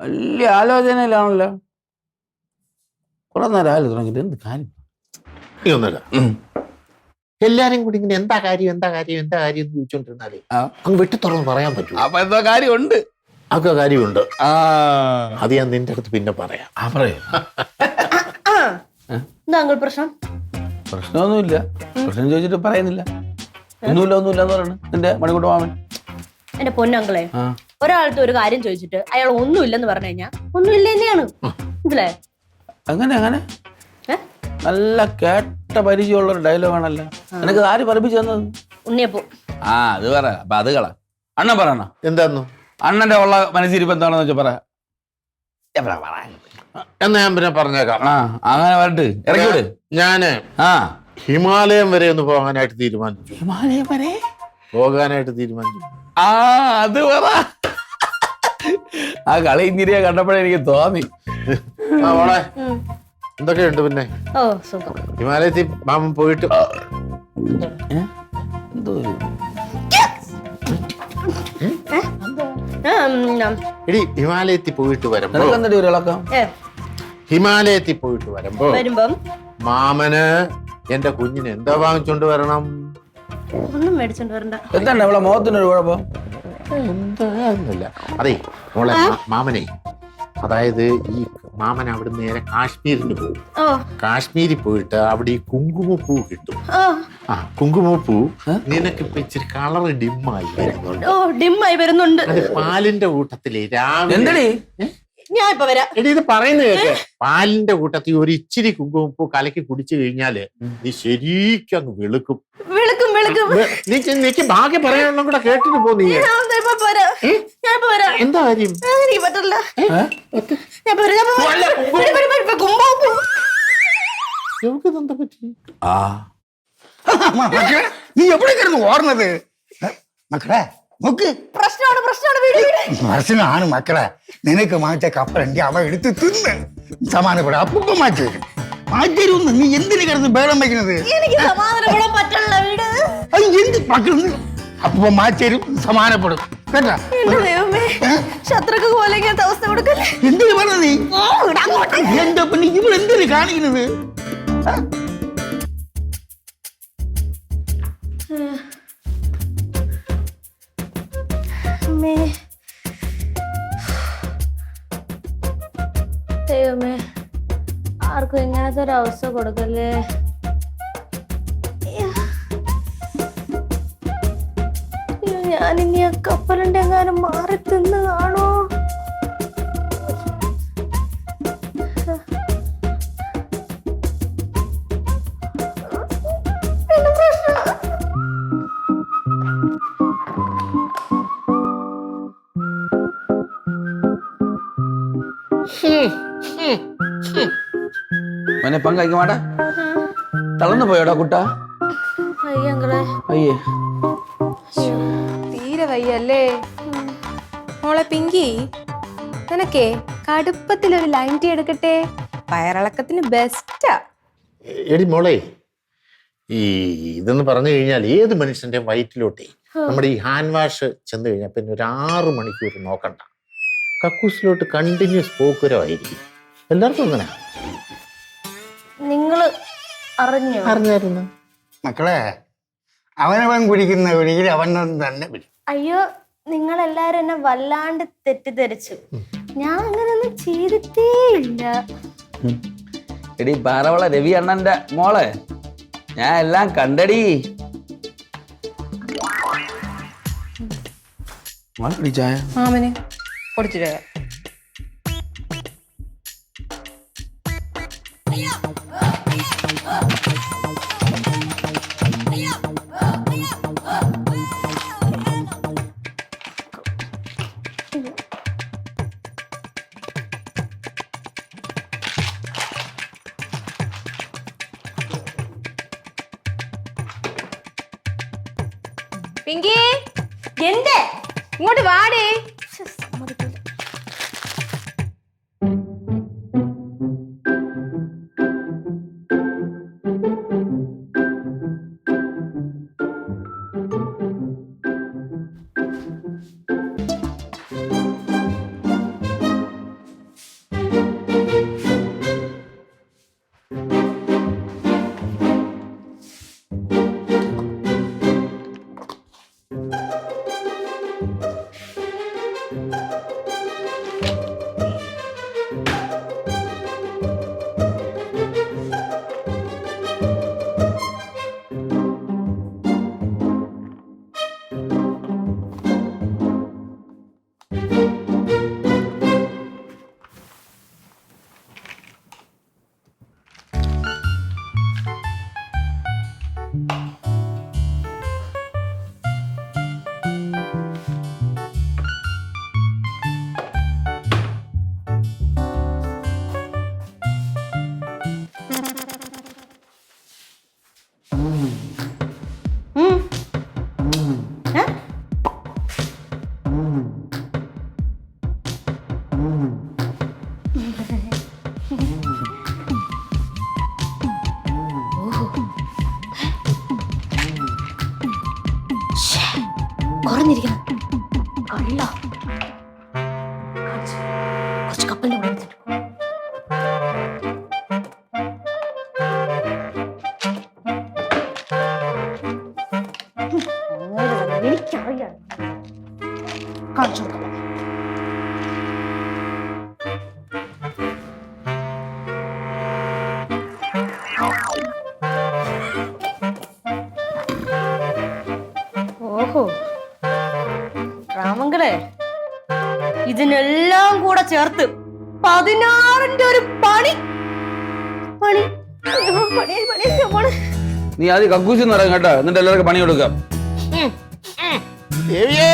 വലിയ ആലോചനയിലാണല്ലോ. കുറെ നേരം ആയാലും തുടങ്ങിയിട്ട് എന്ത് കാര്യം ഒന്നുമില്ല. എല്ലാരും കൂടി ഇങ്ങനെ എന്താ കാര്യം എന്ന് ചോദിച്ചോണ്ടിരുന്നാലേ അങ്ങ് വെട്ടി തുറന്ന് പറയാൻ പറ്റും. അപ്പൊ എന്തോ കാര്യമുണ്ട്. അതൊക്കെ കാര്യമുണ്ട്. അത് ഞാൻ നിന്റെ അടുത്ത് പിന്നെ പറയാം. പ്രശ്നമൊന്നുമില്ല. പ്രശ്നം ചോദിച്ചിട്ട് പറയുന്നില്ല. ഒന്നുമില്ല എന്ന് പറയണ നിന്റെ മണിക്കൂട്ട് മാമൻ. എന്റെ പൊന്നങ്ങളെ, ഒരാളത്തെ ഒരു കാര്യം ചോദിച്ചിട്ട് അയാൾ ഒന്നുമില്ലെന്ന് പറഞ്ഞു കഴിഞ്ഞാൽ ഒന്നുമില്ല തന്നെയാണ്. മനസ്സിലായോ? അങ്ങനെ നല്ല കേട്ട പരിചയമുള്ള ഒരു ഡയലോഗാണല്ലോ. നിനക്ക് ആര് പഠിപ്പിച്ചു തന്നത്? ഉണ്ണിയപ്പോ. അത് പറ. അപ്പൊ അത് കള. അണ്ണൻ പറയണ എന്താന്നു? അണ്ണന്റെ ഉള്ള മനസ്സിരിപ്പ് എന്താണെന്ന് വെച്ചാൽ പറ. എന്നാ ഞാൻ പിന്നെ പറഞ്ഞേക്കാം. അങ്ങനെ പറഞ്ഞിട്ട് ഇറക്കി വിട്. ഞാന് ഹിമാലയം വരെ ഒന്ന് പോകാനായിട്ട് തീരുമാനിച്ചു. ഹിമാലയം വരെ പോകാനായിട്ട് തീരുമാനിച്ചു. അത് പറ. ആ കളി ഇങ്ങനെ കണ്ടപ്പോഴേ എനിക്ക് തോന്നി. മോളെ എന്തൊക്കെയുണ്ട് പിന്നെ? ഹിമാലയത്തിൽ മാമൻ പോയിട്ട് ഹിമാലയത്തിൽ പോയിട്ട് വരുമ്പോ മാമന് എന്റെ കുഞ്ഞിന് എന്താ വാങ്ങിച്ചോണ്ട് വരണം? ഒന്നും മേടിച്ചോണ്ട് വരണ്ട. എന്താണ് അവളെ മുഖത്തിനൊരു കുഴപ്പം? എന്താന്നില്ല. അതെ മോളെ, മാമനെ, അതായത് ഈ മാമൻ അവിടെ നേരെ കാശ്മീരിന് പോകും. കാശ്മീരിൽ പോയിട്ട് അവിടെ ഈ കുങ്കുമപ്പൂ കിട്ടും. കുങ്കുമപ്പൂ നിനക്കിപ്പോ ഇച്ചിരി കളർ ഡിമ്മായി വരുന്നുണ്ട്. അത് പാലിന്റെ കൂട്ടത്തില് രാവിലെ ഞാൻ ഇപ്പൊ വരാം. എടി ഇത് പറയുന്നത് കേക്ക്. പാലിന്റെ കൂട്ടത്തിൽ ഒരു ഇച്ചിരി കുങ്കുമപ്പൂ കലക്കി കുടിച്ചു കഴിഞ്ഞാല് നീ ശരിക്കും അങ്ങ് വെളുക്കും. നീക്ക് ഭാഗ്യം പറയാനുള്ള കൂടെ കേട്ടിട്ട് പോ. നീ എന്താ കാര്യം? നീ എവിടെ കിടന്ന് ഓർന്നത് മക്കളെ? നോക്ക്, പ്രശ്നമാണ് മക്കളെ. നിനക്ക് മാറ്റിയ കപ്പലണ്ടി അവ എടുത്ത് തിന്ന് സമാനപ്പെടാം. അപ്പൊ മാറ്റരുന്ന്. നീ എന്തിനു കിടന്ന് ബേളം വയ്ക്കുന്നത്? എന്ത് മക്കൾ? അപ്പൊ മാറ്റരും സമാനപ്പെടും കേട്ടാ. എന്തിനു പറഞ്ഞ നീ? എന്താ പിന്നെ ഇവിടെ എന്തിനു കാണിക്കുന്നത്? ദൈവമേ, ആർക്കും ഇങ്ങനത്തെ ഒരു അവസ്ഥ കൊടുക്കല്ലേ. ഞാനിനി ആ കപ്പലിന്റെ എങ്ങാനും മാറി തിന്ന് കാണോ? മോനെ പങ്ക് മാടാ. തളർന്നു പോയോടാ കുട്ടാ? അയ്യേ, തീരെ വയ്യല്ലേ മോളെ. പിങ്കി, നിനക്കേ കടുപ്പത്തിലൊരു ലൈൻ ടീ എടുക്കട്ടെ? വയറിളക്കത്തിന് ബെസ്റ്റാ. എടി മോളെ, ഇതെന്ന് പറഞ്ഞു കഴിഞ്ഞാൽ ഏത് മനുഷ്യന്റെ വയറ്റിലോട്ടേ നമ്മുടെ ഈ ഹാൻഡ് വാഷ് ചെന്ന് കഴിഞ്ഞാൽ പിന്നെ ഒരു 6 മണിക്കൂർ നോക്കണ്ട. കക്കൂസിലോട്ട് കണ്ടിന്യൂസ് പോക്കുരമായിരിക്കും. എല്ലാവർക്കും അങ്ങനെ. നിങ്ങള് അറിഞ്ഞായിരുന്നു മക്കളെ? അവനവൻ കുടിക്കുന്ന കുടിയിൽ അവൻ തന്നെ. അയ്യോ, നിങ്ങളെല്ലാരും എന്നെ വല്ലാണ്ട് തെറ്റിദ്ധരിച്ചു. ഞാൻ അങ്ങനെയൊന്നും ചെയ്തിട്ടേ ഇല്ല. എടി പാറവള രവി അണ്ണന്റെ മോളെ, ഞാൻ എല്ലാം കണ്ടടി. ചായ മാമന് കൊടുത്തിട്ട് പിങ്കി, എന്തേ ഇങ്ങോട്ട് വാടേ. മറിഞ്ഞിരിക്കണം. കള്ള. കുറച്ച് കപ്പലിന്റെ കൂടെ എടുത്തിട്ട്. എനിക്കറിയാം. കാണിച്ചു കൊടുക്കാം. ഓഹോ രാമങ്കളെ, ഇതിനെല്ലാം കൂടെ ചേർത്ത് 16ന്റെ ഒരു പണി പണി പണി പണി പണി. നീ ആദ്യം കക്കൂസ് എന്ന് പറയാം കേട്ടോ, എന്നിട്ട് എല്ലാവർക്കും പണി കൊടുക്കാം. ദേവിയേ